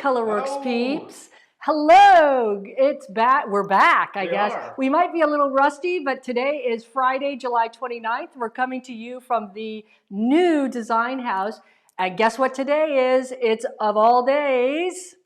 Colourwerx peeps. Hello, it's back. We're back, I guess. We might be a little rusty, but today is Friday, July 29th. We're coming to you from the new design house. And guess what today is? It's of all days.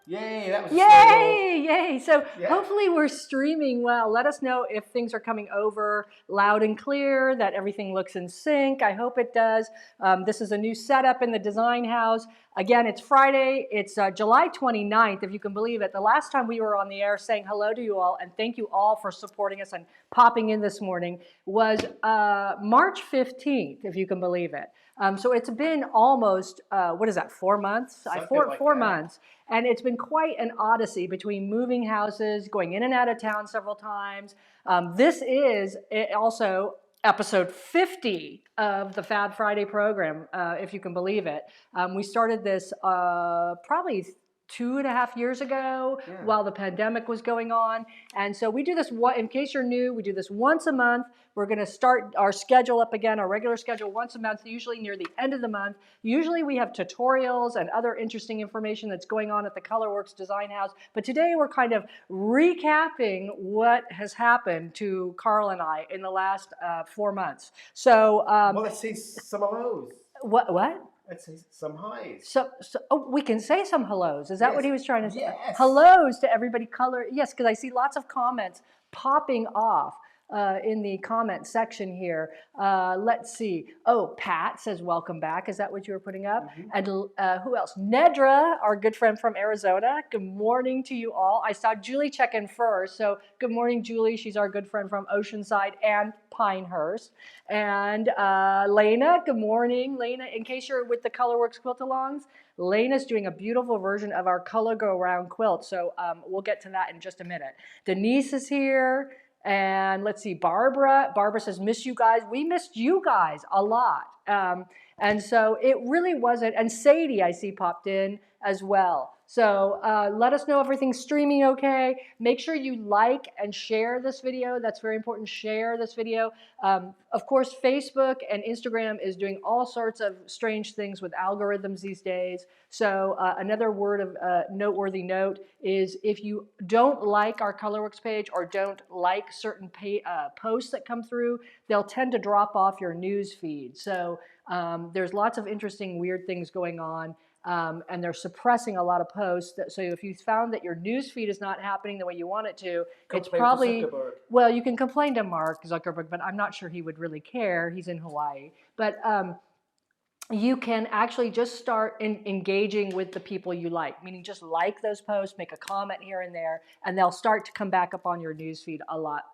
Yay, that was Yay! So hopefully we're streaming well. Let us know if things are coming over loud and clear, that everything looks in sync. I hope it does. This is a new setup in the design house. Again, it's Friday. It's July 29th, if you can believe it. The last time we were on the air saying hello to you all and thank you all for supporting us and popping in this morning was March 15th, if you can believe it. So it's been almost, what is that, 4 months? Four months. And it's been quite an odyssey between moving houses, going in and out of town several times. This is also episode 50 of the Fab Friday program, if you can believe it. We started this probably 2.5 years ago while the pandemic was going on. And so we do this, in case you're new, we do this once a month. We're going to start our schedule up again, our regular schedule once a month, usually near the end of the month. Usually we have tutorials and other interesting information that's going on at the Colourwerx Design House. But today we're kind of recapping what has happened to Carl and I in the last 4 months. So, well, let's see some of those. What? Let's say some highs. So we can say some hellos. Is that what he was trying to say? Yes. Hellos to everybody. Yes, because I see lots of comments popping off in the comment section here. Let's see. Oh, Pat says welcome back. Is that what you were putting up? And who else? Nedra, our good friend from Arizona. Good morning to you all. I saw Julie check in first. So good morning, Julie. She's our good friend from Oceanside and Pinehurst. And Lena, good morning. Lena, in case you're with the Colourwerx quilt-alongs, Lena's doing a beautiful version of our color go around quilt. So we'll get to that in just a minute. Denise is here. And let's see, Barbara says, miss you guys. We missed you guys a lot. And so it really wasn't, and Sadie I see popped in as well. So let us know if everything's streaming okay. Make sure you like and share this video. That's very important. Share this video. Of course, Facebook and Instagram is doing all sorts of strange things with algorithms these days. So another word of noteworthy note is if you don't like our Colourwerx page or don't like certain posts that come through, they'll tend to drop off your news feed. So there's lots of interesting, weird things going on. And they're suppressing a lot of posts. So if you found that your news feed is not happening the way you want it to, it's probably, well, you can complain to Mark Zuckerberg, but I'm not sure he would really care. He's in Hawaii. But you can actually just start engaging with the people you like, meaning just like those posts, make a comment here and there, and they'll start to come back up on your news feed a lot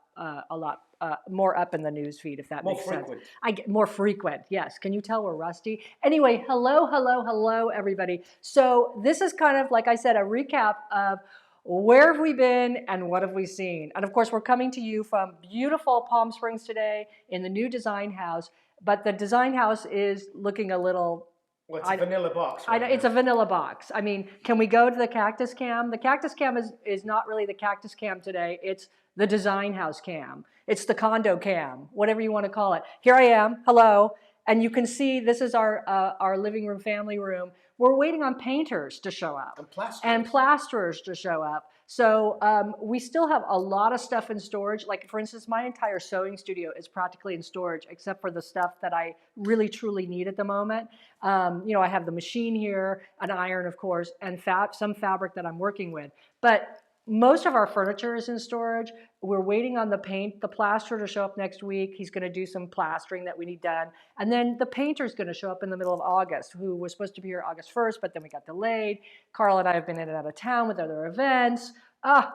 more up in the news feed, if that makes sense. I get more frequent, yes. Can you tell we're rusty? Anyway, hello, everybody. So this is kind of, like I said, a recap of where have we been and what have we seen? And of course, we're coming to you from beautiful Palm Springs today in the new design house. But the design house is looking a little... Well, it's a vanilla box. It's a vanilla box. I mean, can we go to the cactus cam? The cactus cam is not really the cactus cam today. It's the design house cam. It's the condo cam, whatever you want to call it. Here I am. Hello. And you can see this is our living room, family room. We're waiting on painters to show up. And plasterers to show up. So we still have a lot of stuff in storage. Like, for instance, my entire sewing studio is practically in storage, except for the stuff that I really, truly need at the moment. You know, I have the machine here, an iron, of course, and some fabric that I'm working with. But most of our furniture is in storage. We're waiting on the plasterer to show up next week. He's going to do some plastering that we need done. And then the painter's going to show up in the middle of August, who was supposed to be here August 1st, but then we got delayed. Carl and I have been in and out of town with other events.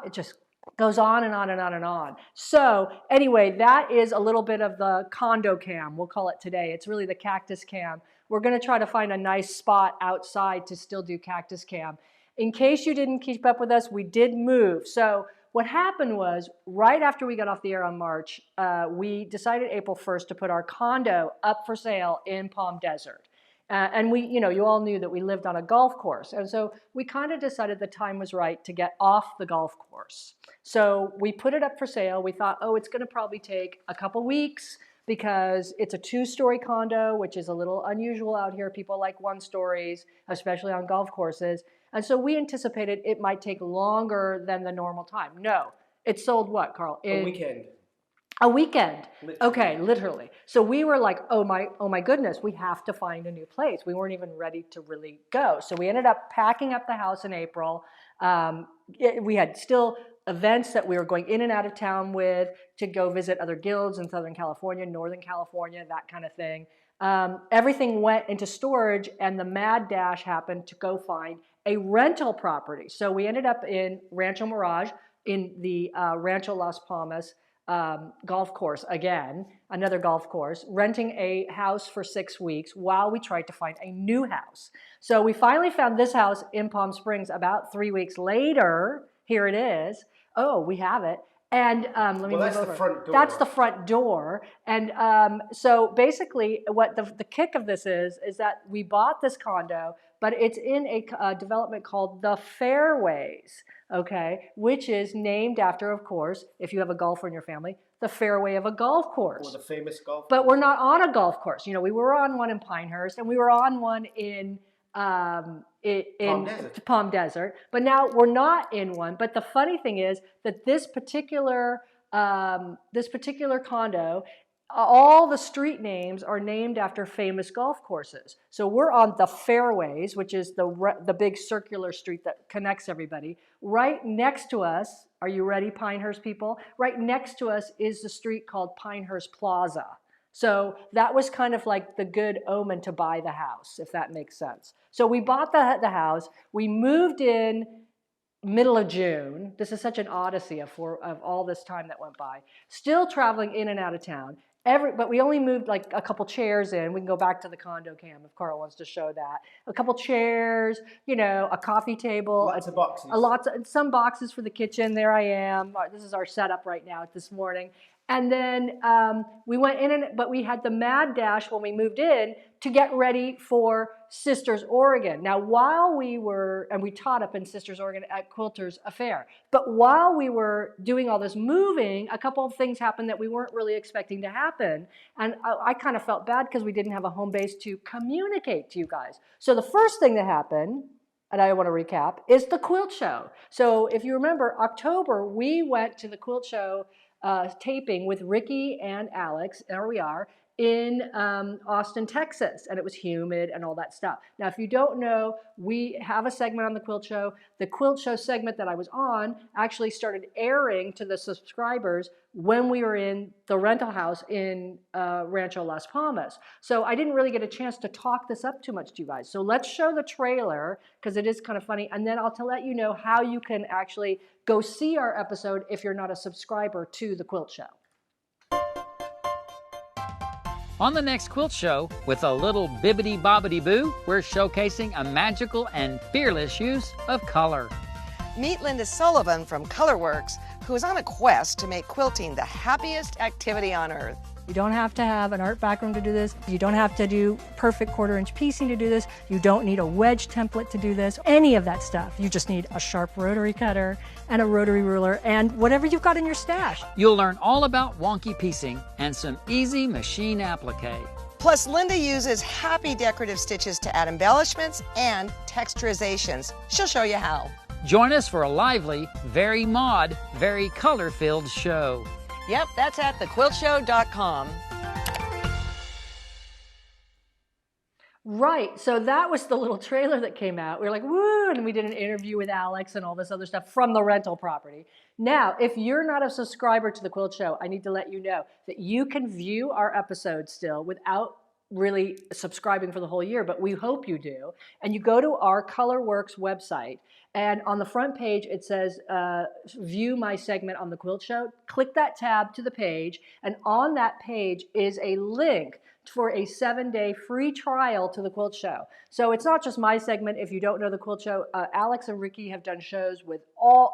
It just goes on and on and on and on. So anyway, that is a little bit of the condo cam, we'll call it today. It's really the cactus cam. We're going to try to find a nice spot outside to still do cactus cam. In case you didn't keep up with us, we did move. So what happened was, right after we got off the air on March, we decided April 1st to put our condo up for sale in Palm Desert. And we, you all knew that we lived on a golf course. And so we kind of decided the time was right to get off the golf course. So we put it up for sale. We thought, oh, it's going to probably take a couple weeks because it's a 2-story condo, which is a little unusual out here. People like 1-stories, especially on golf courses. And so we anticipated it might take longer than the normal time. No, it sold what, Carl? A weekend. A weekend. Literally. Okay, literally. So we were like, oh my goodness, we have to find a new place. We weren't even ready to really go. So we ended up packing up the house in April. We had still events that we were going in and out of town with to go visit other guilds in Southern California, Northern California, that kind of thing. Everything went into storage, and the mad dash happened to go find a rental property. So we ended up in Rancho Mirage, in the Rancho Las Palmas golf course, again, another golf course, renting a house for 6 weeks while we tried to find a new house. So we finally found this house in Palm Springs about 3 weeks later. Here it is. Oh, we have it. And let me move over. That's the front door. That's the front door. And so basically what the kick of this is that we bought this condo, but it's in a development called the Fairways, okay, which is named after, of course, if you have a golfer in your family, the fairway of a golf course. Or the famous golf course. But we're not on a golf course. We were on one in Pinehurst, and we were on one in Palm Desert, but now we're not in one. But the funny thing is that this particular condo, all the street names are named after famous golf courses. So we're on the Fairways, which is the big circular street that connects everybody. Right next to us, are you ready, Pinehurst people? Right next to us is the street called Pinehurst Plaza. So that was kind of like the good omen to buy the house, if that makes sense. So we bought the house. We moved in middle of June. This is such an odyssey of all this time that went by. Still traveling in and out of town. But we only moved like a couple chairs in. We can go back to the condo cam if Carl wants to show that. A couple chairs, a coffee table. Lots of boxes. Some boxes for the kitchen. There I am. This is our setup right now this morning. And then we went in, but we had the mad dash when we moved in to get ready for Sisters, Oregon. Now, while we were, and we taught up in Sisters, Oregon at Quilter's Affair, but while we were doing all this moving, a couple of things happened that we weren't really expecting to happen. And I kind of felt bad because we didn't have a home base to communicate to you guys. So the first thing that happened, and I want to recap, is the quilt show. So if you remember, October, we went to the quilt show taping with Ricky and Alex, there we are, in Austin, Texas, and it was humid and all that stuff. Now, if you don't know, we have a segment on the Quilt Show. The Quilt Show segment that I was on actually started airing to the subscribers when we were in the rental house in Rancho Las Palmas. So I didn't really get a chance to talk this up too much to you guys. So let's show the trailer, because it is kind of funny, and then I'll let you know how you can actually go see our episode if you're not a subscriber to the Quilt Show. On the next Quilt Show, with a little bibbidi-bobbidi-boo, we're showcasing a magical and fearless use of color. Meet Linda Sullivan from Colourwerx, who is on a quest to make quilting the happiest activity on earth. You don't have to have an art background to do this. You don't have to do perfect 1/4-inch piecing to do this. You don't need a wedge template to do this. Any of that stuff. You just need a sharp rotary cutter and a rotary ruler and whatever you've got in your stash. You'll learn all about wonky piecing and some easy machine applique. Plus, Linda uses happy decorative stitches to add embellishments and texturizations. She'll show you how. Join us for a lively, very mod, very color-filled show. Yep, that's at thequiltshow.com. Right, so that was the little trailer that came out. We were like, woo, and we did an interview with Alex and all this other stuff from the rental property. Now, if you're not a subscriber to the Quilt Show, I need to let you know that you can view our episodes still without really subscribing for the whole year, but we hope you do. And you go to our Colourwerx website, And on the front page, it says, view my segment on the Quilt Show. Click that tab to the page, and on that page is a link for a 7-day free trial to the Quilt Show. So it's not just my segment. If you don't know the Quilt Show, Alex and Ricky have done shows with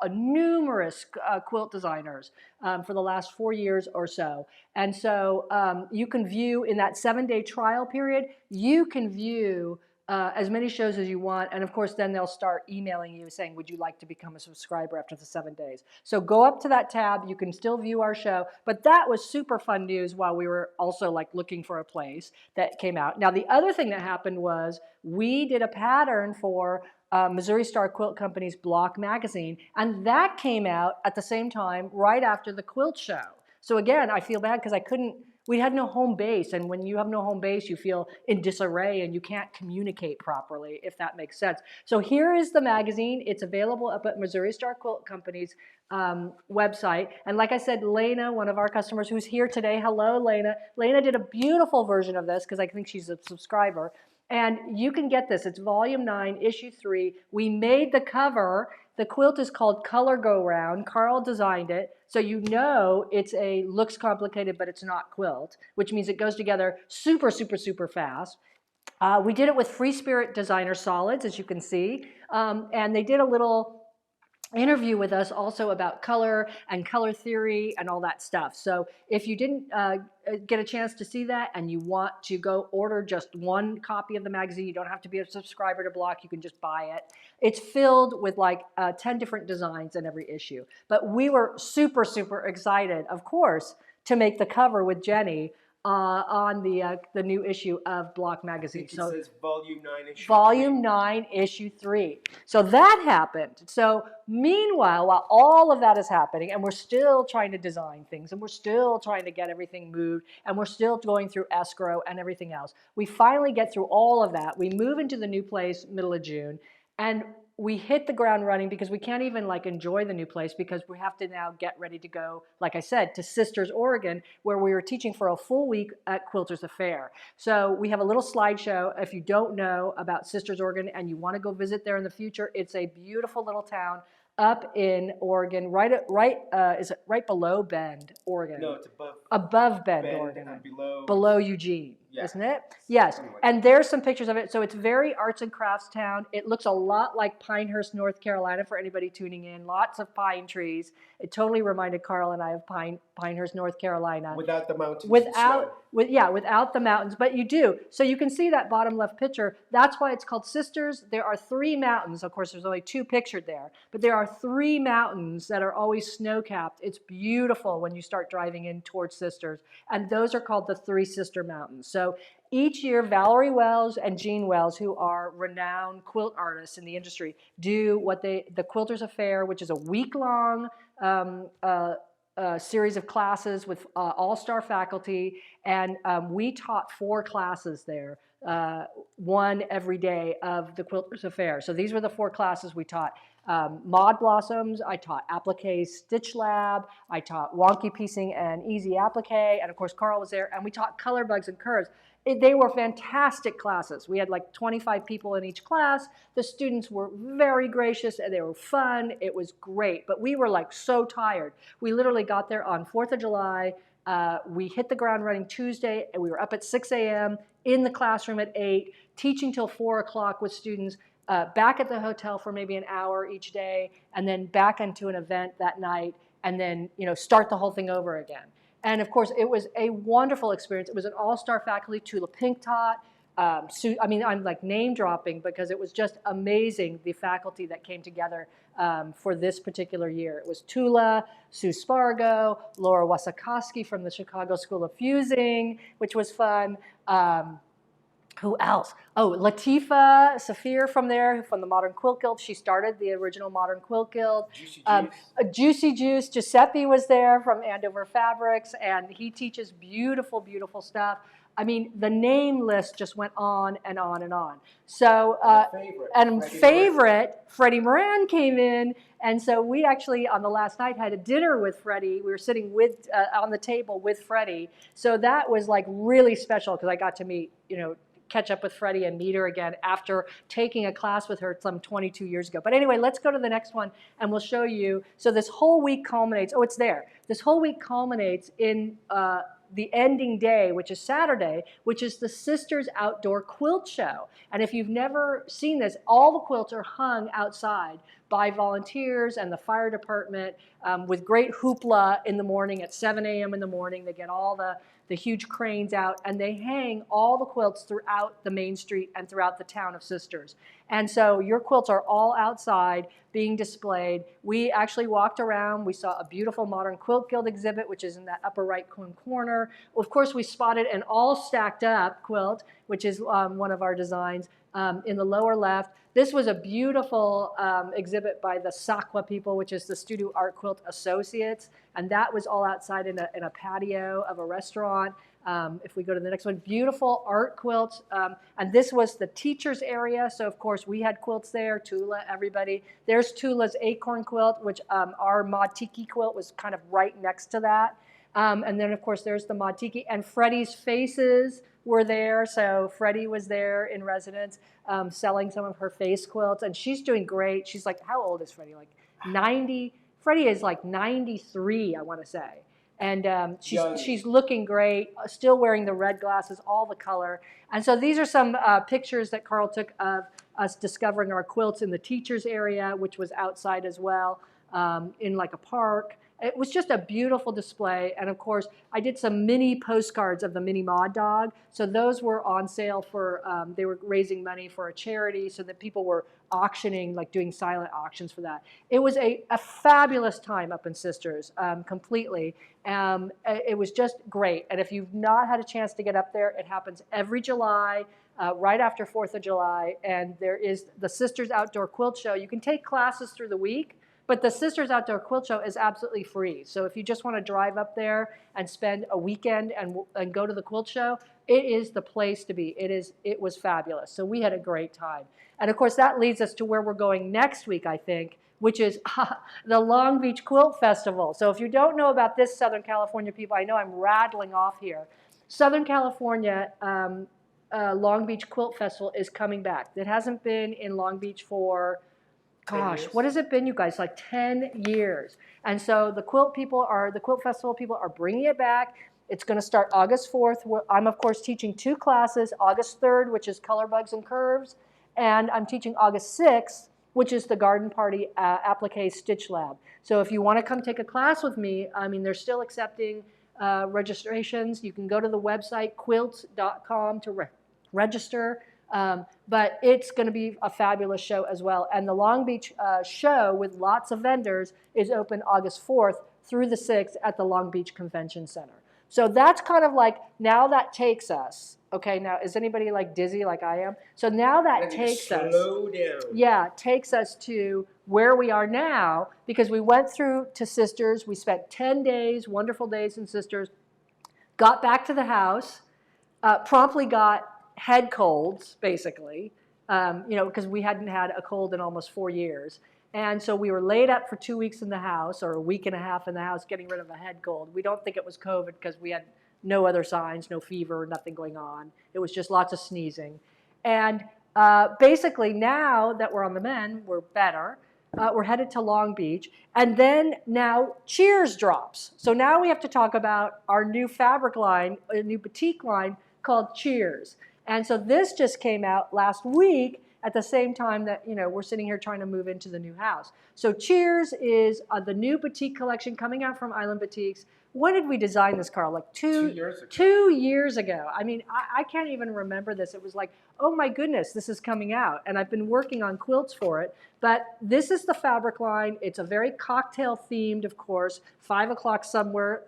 numerous quilt designers for the last 4 years or so. And so you can view in that 7-day trial period, you can view as many shows as you want, and of course then they'll start emailing you saying, would you like to become a subscriber after the 7 days? So go up to that tab, you can still view our show, but that was super fun news while we were also like looking for a place that came out. Now the other thing that happened was we did a pattern for Missouri Star Quilt Company's Block magazine, and that came out at the same time right after the Quilt Show. So again, I feel bad because we had no home base, and when you have no home base, you feel in disarray and you can't communicate properly, if that makes sense. So here is the magazine. It's available up at Missouri Star Quilt Company's website. And like I said, Lena, one of our customers who's here today, hello, Lena. Lena did a beautiful version of this because I think she's a subscriber. And you can get this. It's volume 9, issue 3. We made the cover. The quilt is called Color Go Round. Carl designed it. So you know looks complicated, but it's not quilt, which means it goes together super, super, super fast. We did it with Free Spirit Designer Solids, as you can see. And they did a little interview with us also about color and color theory and all that stuff. So if you didn't get a chance to see that and you want to go order just one copy of the magazine, you don't have to be a subscriber to Block, you can just buy it. It's filled with like 10 different designs in every issue. But we were super, super excited, of course, to make the cover with Jenny on the new issue of Block magazine. It says volume 9 issue Volume 3. 9 issue 3. So that happened. So meanwhile, while all of that is happening, and we're still trying to design things, and we're still trying to get everything moved, and we're still going through escrow and everything else, we finally get through all of that. We move into the new place middle of June, and we hit the ground running because we can't even like enjoy the new place because we have to now get ready to go, like I said, to Sisters, Oregon, where we were teaching for a full week at Quilters Affair. So we have a little slideshow. If you don't know about Sisters, Oregon, and you want to go visit there in the future, it's a beautiful little town up in Oregon, is it right below Bend, Oregon? No, it's above Bend, Oregon. And below Eugene, isn't it? Yes. Anyway. And there's some pictures of it. So it's very arts and crafts town. It looks a lot like Pinehurst, North Carolina, for anybody tuning in. Lots of pine trees. It totally reminded Carl and I of Pinehurst, North Carolina. Without the mountains. Without the mountains, but you do. So you can see that bottom left picture. That's why it's called Sisters. There are 3 mountains. Of course, there's only 2 pictured there, but there are 3 mountains that are always snow-capped. It's beautiful when you start driving in towards Sisters, and those are called the 3 Sister Mountains. So each year, Valerie Wells and Jean Wells, who are renowned quilt artists in the industry, do the Quilters Affair, which is a week-long series of classes with all-star faculty, and we taught 4 classes there, one every day of the Quilters Affair. So these were the 4 classes we taught. Mod Blossoms, I taught Applique Stitch Lab, I taught Wonky Piecing and Easy Applique, and of course Carl was there, and we taught Color Bugs and Curves. They were fantastic classes. We had like 25 people in each class. The students were very gracious and they were fun. It was great, but we were like so tired. We literally got there on 4th of July. We hit the ground running Tuesday, and we were up at 6 a.m. in the classroom at 8, teaching till 4 o'clock with students, back at the hotel for maybe an hour each day, and then back into an event that night, and then start the whole thing over again. And of course, it was a wonderful experience. It was an all-star faculty. Tula Pink taught. I'm like name dropping because it was just amazing, the faculty that came together for this particular year. It was Tula, Sue Spargo, Laura Wasakowski from the Chicago School of Fusing, which was fun. Who else? Oh, Latifa Safir from the Modern Quilt Guild. She started the original Modern Quilt Guild. Juicy Juice. Giuseppe was there from Andover Fabrics, and he teaches beautiful, beautiful stuff. I mean, the name list just went on and on and on. So, favorite, Freddie Moran came in, and so we actually, on the last night, had a dinner with Freddie. We were sitting on the table with Freddie. So that was like really special because I got to meet, catch up with Freddie and meet her again after taking a class with her some 22 years ago. But anyway, let's go to the next one and we'll show you. So this whole week culminates, oh, it's there. This whole week culminates in the ending day, which is Saturday, which is the Sisters Outdoor Quilt Show. And if you've never seen this, all the quilts are hung outside by volunteers and the fire department with great hoopla in the morning at 7 a.m. in the morning. They get all the huge cranes out and they hang all the quilts throughout the main street and throughout the town of Sisters. And so your quilts are all outside being displayed. We actually walked around. We saw a beautiful Modern Quilt Guild exhibit, which is in that upper right corner. Of course, we spotted an all stacked up quilt, which is one of our designs in the lower left. This was a beautiful exhibit by the Sakwa people, which is the Studio Art Quilt Associates. And that was all outside in a patio of a restaurant. If we go to the next one, beautiful art quilts. And this was the teachers area. So, of course, we had quilts there, Tula, everybody. There's Tula's acorn quilt, which our Matiki quilt was kind of right next to that. And then, of course, there's the Matiki. And Freddie's faces were there. So Freddie was there in residence selling some of her face quilts. And she's doing great. She's like, how old is Freddie? Like 90. Freddie is like 93, I want to say. And she's looking great, still wearing the red glasses, all the color. And so these are some pictures that Carl took of us discovering our quilts in the teachers area, which was outside as well, in like a park. It was just a beautiful display. And of course, I did some mini postcards of the mini Mod Dog. So those were on sale for, they were raising money for a charity so that people were auctioning, like doing silent auctions for that. It was a fabulous time up in Sisters, completely. It was just great. And if you've not had a chance to get up there, it happens every July, right after 4th of July. And there is the Sisters Outdoor Quilt Show. You can take classes through the week. But the Sisters Outdoor Quilt Show is absolutely free. So if you just want to drive up there and spend a weekend and go to the quilt show, it is the place to be. It was fabulous. So we had a great time. And of course, that leads us to where we're going next week, I think, which is the Long Beach Quilt Festival. So if you don't know about this, Southern California people, I know I'm rattling off here. Southern California Long Beach Quilt Festival is coming back. It hasn't been in Long Beach for... Gosh, what has it been, you guys? Like 10 years. And so the quilt festival people are bringing it back. It's going to start August 4th. I'm, of course, teaching 2 classes, August 3rd, which is Color Bugs and Curves, and I'm teaching August 6th, which is the Garden Party Applique Stitch Lab. So if you want to come take a class with me, I mean, they're still accepting registrations. You can go to the website, quilt.com, to register. But it's going to be a fabulous show as well. And the Long Beach show with lots of vendors is open August 4th through the 6th at the Long Beach Convention Center. So that's kind of like, now that takes us, okay, now is anybody like dizzy like I am? So now that takes us, slow down. Yeah, takes us to where we are now, because we went through to Sisters. We spent 10 days, wonderful days in Sisters, got back to the house, promptly got head colds, basically, because we hadn't had a cold in almost 4 years. And so we were laid up for 2 weeks in the house, or a week and a half in the house, getting rid of a head cold. We don't think it was COVID because we had no other signs, no fever, nothing going on. It was just lots of sneezing. And basically now that we're on the mend, we're better. We're headed to Long Beach. And then now Cheers drops. So now we have to talk about our new fabric line, a new batik line called Cheers. And so this just came out last week at the same time that, we're sitting here trying to move into the new house. So Cheers is the new batik collection coming out from Island Batiks. When did we design this, Carl? Like 2 years ago. 2 years ago. I mean, I can't even remember this. It was like, oh my goodness, this is coming out. And I've been working on quilts for it. But this is the fabric line. It's a very cocktail themed, of course, 5 o'clock somewhere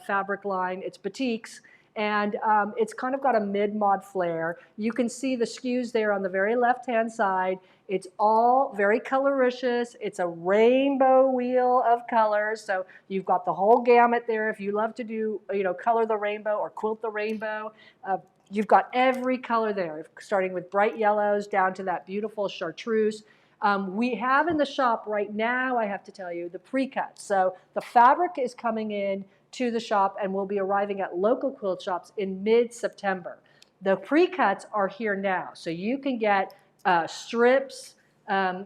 fabric line. It's batiks. And it's kind of got a mid-mod flare. You can see the SKUs there on the very left-hand side. It's all very coloricious. It's a rainbow wheel of colors. So you've got the whole gamut there. If you love to do, color the rainbow or quilt the rainbow, you've got every color there, starting with bright yellows down to that beautiful chartreuse. We have in the shop right now, I have to tell you, the pre-cuts. So the fabric is coming in to the shop and will be arriving at local quilt shops in mid-September. The pre-cuts are here now. So you can get strips,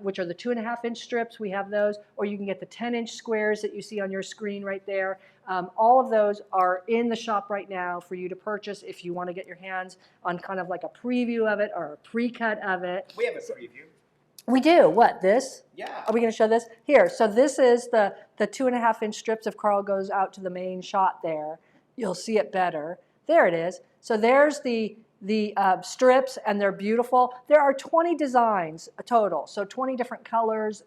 which are the 2.5-inch strips. We have those. Or you can get the 10-inch squares that you see on your screen right there. All of those are in the shop right now for you to purchase if you want to get your hands on kind of like a preview of it or a pre-cut of it. We have a preview. We do. What, this? Yeah. Are we going to show this? Here, so this is the 2.5-inch strips. If Carl goes out to the main shot there, you'll see it better. There it is. So there's the strips, and they're beautiful. There are 20 designs total, so 20 different colors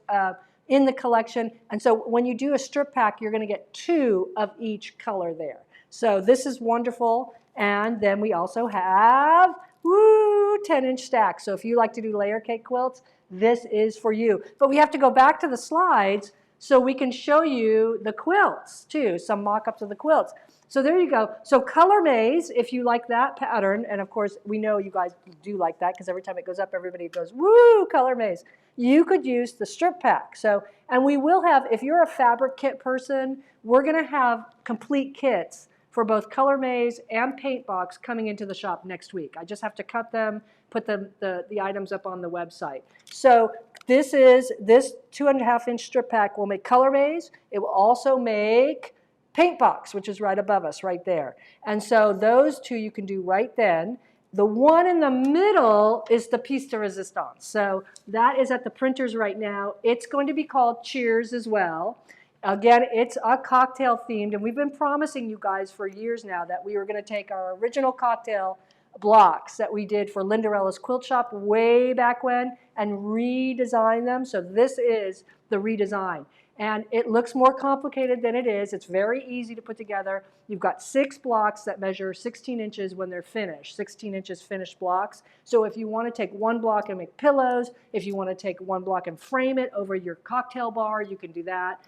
in the collection. And so when you do a strip pack, you're going to get 2 of each color there. So this is wonderful. And then we also have, 10-inch stacks. So if you like to do layer cake quilts, this is for you. But we have to go back to the slides so we can show you the quilts too, some mock-ups of the quilts. So there you go. So Color Maze, if you like that pattern, and of course we know you guys do like that because every time it goes up, everybody goes, woo, Color Maze. You could use the strip pack. So, and we will have, if you're a fabric kit person, we're gonna have complete kits for both Color Maze and Paint Box coming into the shop next week. I just have to cut them, put the items up on the website. So this 2.5-inch strip pack will make Color Maze. It will also make Paint Box, which is right above us right there. And so those 2 you can do right then. The one in the middle is the piece de resistance. So that is at the printers right now. It's going to be called Cheers as well. Again, it's a cocktail themed, and we've been promising you guys for years now that we were going to take our original cocktail blocks that we did for Lindarella's Quilt Shop way back when and redesign them. So this is the redesign. And it looks more complicated than it is. It's very easy to put together. You've got 6 blocks that measure 16 inches when they're finished, 16 inches finished blocks. So if you want to take 1 block and make pillows, if you want to take 1 block and frame it over your cocktail bar, you can do that.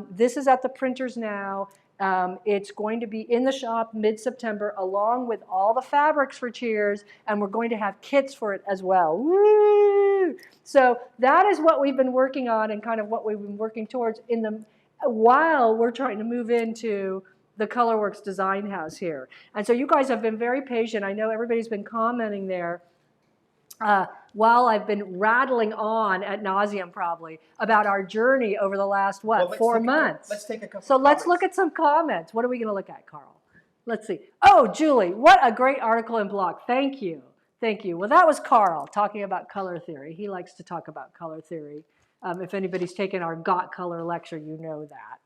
This is at the printers now. It's going to be in the shop mid-September along with all the fabrics for Cheers, and we're going to have kits for it as well. Woo! So that is what we've been working on and kind of what we've been working towards while we're trying to move into the Colourwerx design house here. And so you guys have been very patient. I know everybody's been commenting there. While I've been rattling on ad nauseum probably about our journey over the last, 4 months. Let's take a couple. So let's look at some comments. What are we going to look at, Carl? Let's see. Oh, Julie, what a great article and blog. Thank you. Thank you. Well, that was Carl talking about color theory. He likes to talk about color theory. If anybody's taken our Got Color lecture, you know that.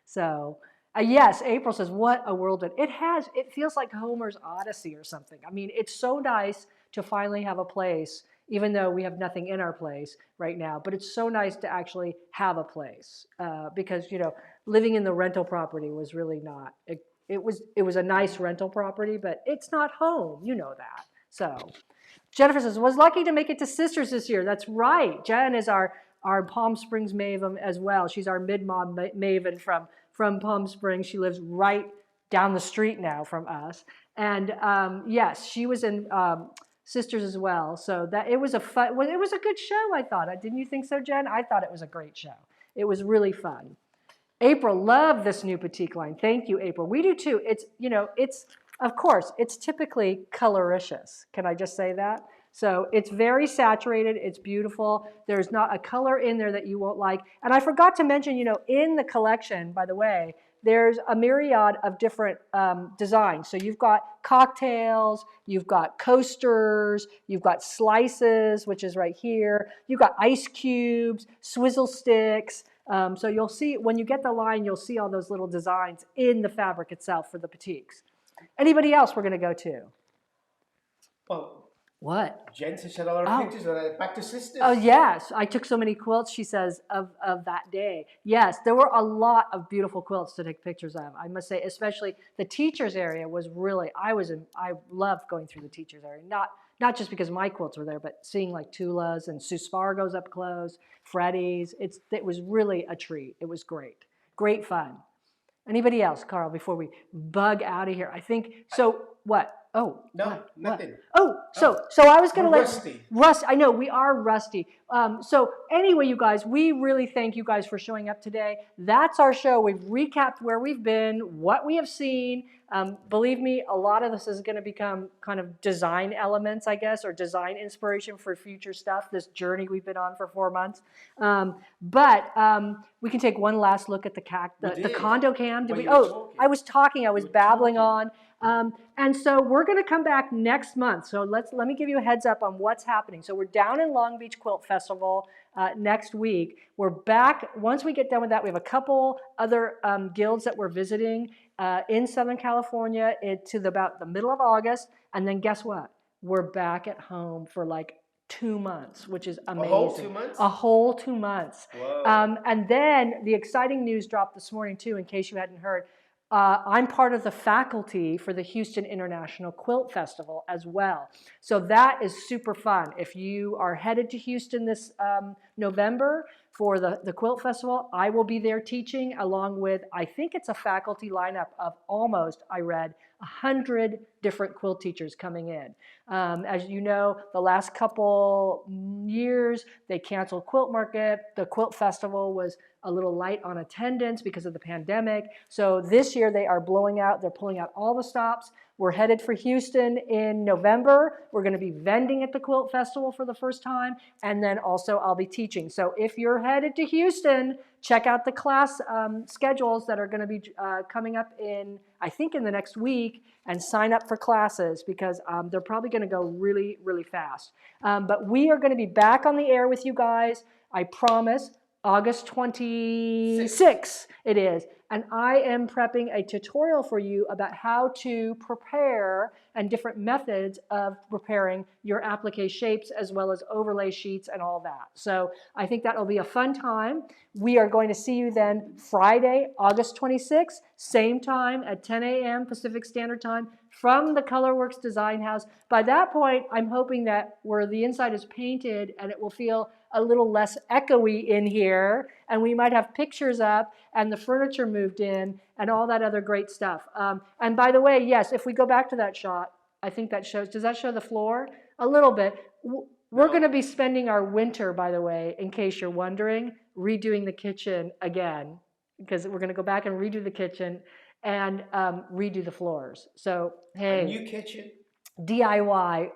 So, yes, April says, what a world. It feels like Homer's Odyssey or something. I mean, it's so nice to finally have a place, even though we have nothing in our place right now. But it's so nice to actually have a place because, you know, living in the rental property was really not. It was a nice rental property, but it's not home. You know that. So Jennifer says, was lucky to make it to Sisters this year. That's right. Jen is our Palm Springs maven as well. She's our mid-mom maven from Palm Springs. She lives right down the street now from us. And yes, she was in Sisters as well. So that it was a good show, I thought. Didn't you think so, Jen? I thought it was a great show. It was really fun. April, love this new batik line. Thank you, April. We do too. Of course, it's typically coloricious. Can I just say that? So it's very saturated. It's beautiful. There's not a color in there that you won't like. And I forgot to mention, you know, in the collection, by the way, there's a myriad of different designs. So you've got cocktails, you've got coasters, you've got slices, which is right here. You've got ice cubes, swizzle sticks. So you'll see, when you get the line, you'll see all those little designs in the fabric itself for the batiks. Anybody else we're going to go to? Well, what? Jen said a lot of pictures of that. Back to Sisters. Oh, yes. I took so many quilts, she says, of that day. Yes, there were a lot of beautiful quilts to take pictures of. I must say, especially the teachers area was really, I loved going through the teachers area. Not just because my quilts were there, but seeing like Tula's and Sue Spargo's up close, Freddie's. It was really a treat. It was great. Great fun. Anybody else, Carl, before we bug out of here? I think, so what? Oh, No, what? nothing. Oh, so I was going to We're let rusty. Russ. I know we are rusty. So anyway, you guys, we really thank you guys for showing up today. That's our show. We've recapped where we've been, what we have seen. Believe me, a lot of this is going to become kind of design elements, I guess, or design inspiration for future stuff. This journey we've been on for 4 months. But we can take one last look at the condo cam. Did Well, we? you were Oh, talking. I was talking. I was You were babbling talking. on. And so we're going to come back next month. So let me give you a heads up on what's happening. So we're down in Long Beach Quilt Festival next week. We're back. Once we get done with that, we have a couple other guilds that we're visiting in Southern California about the middle of August. And then guess what? We're back at home for like 2 months, which is amazing. A whole 2 months? A whole 2 months. Whoa. And then the exciting news dropped this morning too, in case you hadn't heard. I'm part of the faculty for the Houston International Quilt Festival as well. So that is super fun. If you are headed to Houston this November for the Quilt Festival, I will be there teaching along with, I think it's a faculty lineup of almost, I read, 100 different quilt teachers coming in. As you know, the last couple years, they canceled Quilt Market. The Quilt Festival was a little light on attendance because of the pandemic. So this year they are blowing out, they're pulling out all the stops. We're headed for Houston in November. We're going to be vending at the Quilt Festival for the first time. And then also I'll be teaching. So if you're headed to Houston, check out the class schedules that are going to be coming up I think in the next week, and sign up for classes because they're probably going to go really, really fast. But we are going to be back on the air with you guys, I promise. August 26th it is. And I am prepping a tutorial for you about how to prepare and different methods of preparing your applique shapes as well as overlay sheets and all that. So I think that'll be a fun time. We are going to see you then Friday, August 26th, same time at 10 a.m. Pacific Standard Time from the Colourwerx Design House. By that point, I'm hoping that where the inside is painted and it will feel a little less echoey in here, and we might have pictures up and the furniture moved in and all that other great stuff. And by the way, yes, if we go back to that shot, I think that shows, does that show the floor? A little bit. We're going to be spending our winter, by the way, in case you're wondering, redoing the kitchen again, because we're going to go back and redo the kitchen and redo the floors. So, hey. A new kitchen? DIY,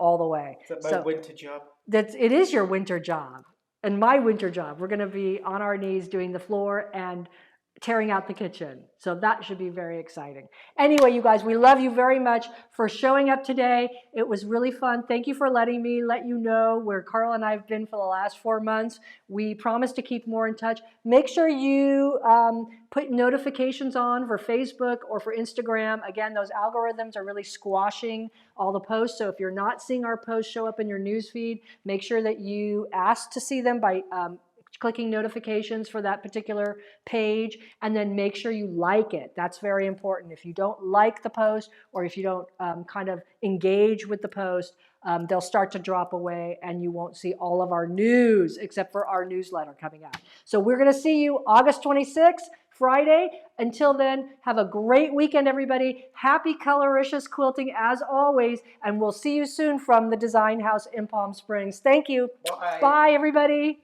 all the way. Is that my winter job? It is your winter job and my winter job. We're going to be on our knees doing the floor and tearing out the kitchen. So that should be very exciting. Anyway, you guys, we love you very much for showing up today. It was really fun. Thank you for letting me let you know where Carl and I have been for the last 4 months. We promise to keep more in touch. Make sure you put notifications on for Facebook or for Instagram. Again, those algorithms are really squashing all the posts. So if you're not seeing our posts show up in your newsfeed, make sure that you ask to see them by clicking notifications for that particular page, and then make sure you like it. That's very important. If you don't like the post or if you don't kind of engage with the post, they'll start to drop away and you won't see all of our news except for our newsletter coming out. So we're going to see you August 26th, Friday. Until then, have a great weekend, everybody. Happy Colourwerx quilting as always, and we'll see you soon from the Design House in Palm Springs. Thank you. Bye. Bye, everybody.